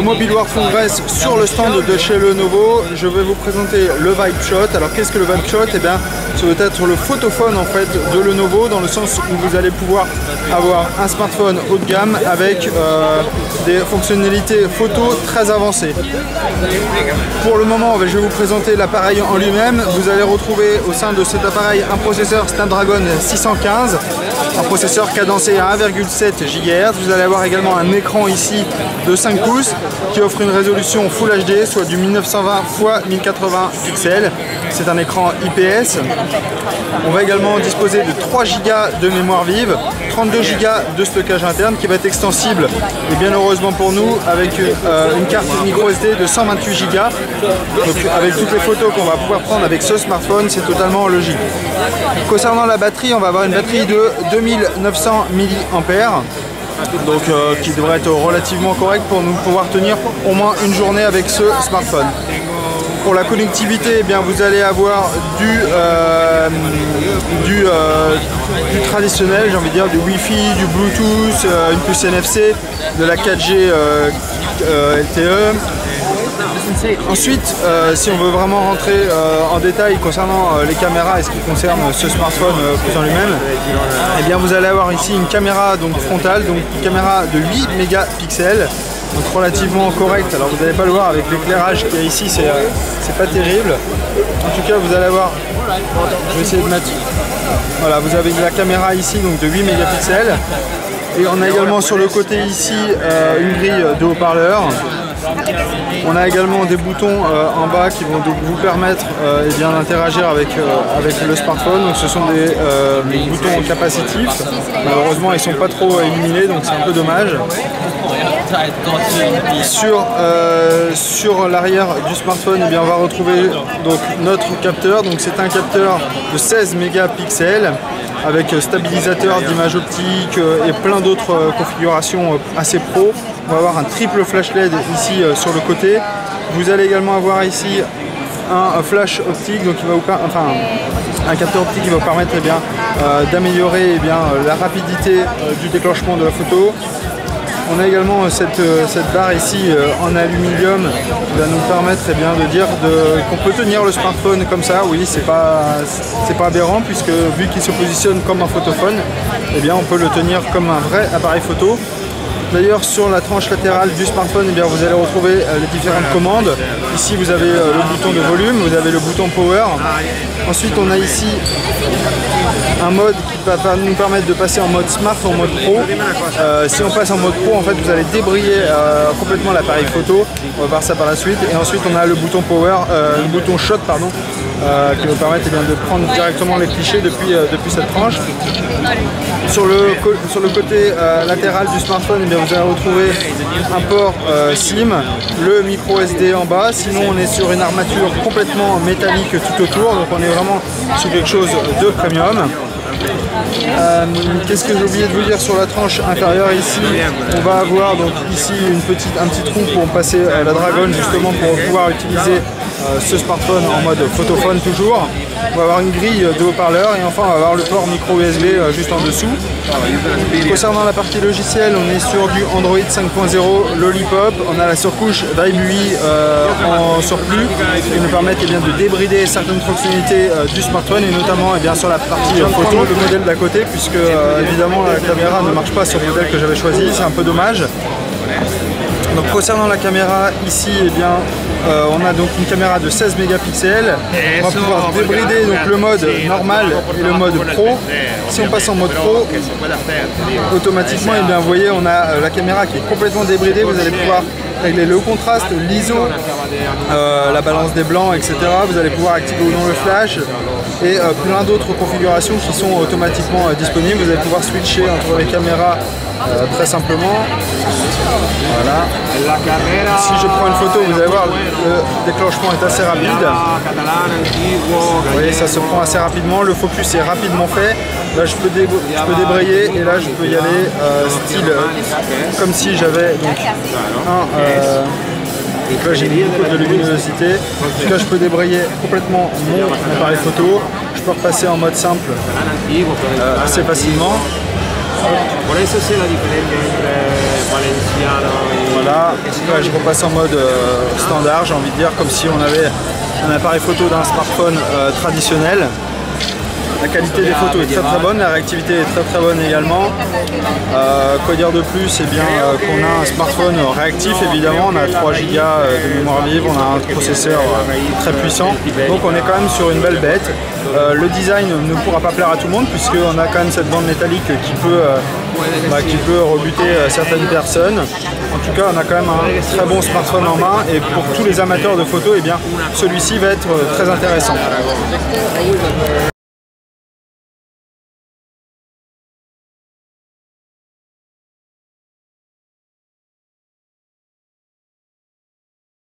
Mobiloire Congress sur le stand de chez Lenovo. Je vais vous présenter le VibeShot. Alors qu'est-ce que le VibeShot? Eh bien, ça veut être le photophone en fait de Lenovo, dans le sens où vous allez pouvoir avoir un smartphone haut de gamme avec des fonctionnalités photo très avancées. Pour le moment, je vais vous présenter l'appareil en lui-même. Vous allez retrouver au sein de cet appareil un processeur Snapdragon 615, un processeur cadencé à 1,7 GHz. Vous allez avoir également un écran ici de 5 pouces qui offre une résolution Full HD, soit du 1920 x 1080 pixels. C'est un écran IPS. On va également disposer de 3 Go de mémoire vive, 32 Go de stockage interne qui va être extensible, et bien heureusement pour nous, avec une carte micro SD de 128 Go. Donc avec toutes les photos qu'on va pouvoir prendre avec ce smartphone, c'est totalement logique. Concernant la batterie, on va avoir une batterie de 2900 mAh. Donc qui devrait être relativement correct pour nous pouvoir tenir au moins une journée avec ce smartphone. Pour la connectivité, eh bien, vous allez avoir du traditionnel, j'ai envie de dire, du Wi-Fi, du Bluetooth, une puce NFC, de la 4G LTE. Ensuite, si on veut vraiment rentrer en détail concernant les caméras et ce qui concerne ce smartphone plus en lui-même, eh bien vous allez avoir ici une caméra donc frontale, donc une caméra de 8 mégapixels, donc relativement correcte. Alors vous n'allez pas le voir avec l'éclairage qu'il y a ici, c'est pas terrible. En tout cas, vous allez avoir, je vais essayer de mettre, voilà, vous avez la caméra ici donc de 8 mégapixels, et on a également sur le côté ici une grille de haut-parleurs. On a également des boutons en bas qui vont donc vous permettre d'interagir avec le smartphone. Donc ce sont des boutons capacitifs. Malheureusement, ils ne sont pas trop illuminés, donc c'est un peu dommage. Sur l'arrière du smartphone, eh bien, on va retrouver donc notre capteur. Donc c'est un capteur de 16 mégapixels avec stabilisateur d'image optique et plein d'autres configurations assez pro. On va avoir un triple flash LED ici sur le côté. Vous allez également avoir ici un flash optique, donc un capteur optique qui va vous permettre d'améliorer la rapidité du déclenchement de la photo. On a également cette barre ici en aluminium qui va nous permettre de dire qu'on peut tenir le smartphone comme ça. Oui, c'est pas aberrant, puisque vu qu'il se positionne comme un photophone, eh bien on peut le tenir comme un vrai appareil photo. D'ailleurs, sur la tranche latérale du smartphone, eh bien, vous allez retrouver les différentes commandes. Ici, vous avez le bouton de volume, vous avez le bouton power. Ensuite, on a ici un mode qui va nous permettre de passer en mode smart ou en mode pro. Si on passe en mode pro, en fait, vous allez débrayer complètement l'appareil photo. On va voir ça par la suite. Et ensuite, on a le bouton power, le bouton shot, pardon, qui va permettre de prendre directement les clichés depuis cette tranche. Sur le côté latéral du smartphone, eh bien, vous allez retrouver un port SIM, le micro SD en bas. Sinon, on est sur une armature complètement métallique tout autour, donc on est vraiment sur quelque chose de premium. Qu'est-ce que j'ai oublié de vous dire sur la tranche inférieure ici? On va avoir donc ici un petit trou pour passer la Dragon, justement pour pouvoir utiliser ce smartphone en mode photophone toujours. On va avoir une grille de haut-parleurs, et enfin on va avoir le port micro USB juste en dessous. Concernant la partie logicielle, on est sur du Android 5.0 Lollipop. On a la surcouche Vibe UI en surplus qui nous permet de débrider certaines fonctionnalités du smartphone, et notamment sur la partie photo, le modèle d'à côté, puisque évidemment la caméra ne marche pas sur le modèle que j'avais choisi, c'est un peu dommage. Donc concernant la caméra ici, on a donc une caméra de 16 mégapixels. On va pouvoir débrider donc le mode normal et le mode pro. Si on passe en mode pro, automatiquement, vous voyez, on a la caméra qui est complètement débridée. Vous allez pouvoir régler le contraste, l'ISO, la balance des blancs, etc. Vous allez pouvoir activer ou non le flash, et plein d'autres configurations qui sont automatiquement disponibles. Vous allez pouvoir switcher entre les caméras très simplement. Voilà. Si je prends une photo, vous allez voir, le déclenchement est assez rapide. Vous voyez, ça se prend assez rapidement. Le focus est rapidement fait. Là, je peux débrayer, et là, je peux y aller style comme si j'avais donc donc là, j'ai beaucoup de luminosité. En tout cas, je peux débrayer complètement mon appareil photo. Je peux repasser en mode simple assez facilement. Por eso sé la diferencia entre valenciano y Voilà, là je repasse en mode standard, j'ai envie de dire, comme si on avait un appareil photo d'un smartphone traditionnel. La qualité des photos est très bonne, la réactivité est très bonne également. Quoi dire de plus? Eh bien qu'on a un smartphone réactif évidemment, on a 3 Go de mémoire vive, on a un processeur très puissant, donc on est quand même sur une belle bête. Le design ne pourra pas plaire à tout le monde puisqu'on a quand même cette bande métallique qui peut rebuter certaines personnes. En tout cas, on a quand même un très bon smartphone en main et pour tous les amateurs de photos, eh bien celui-ci va être très intéressant.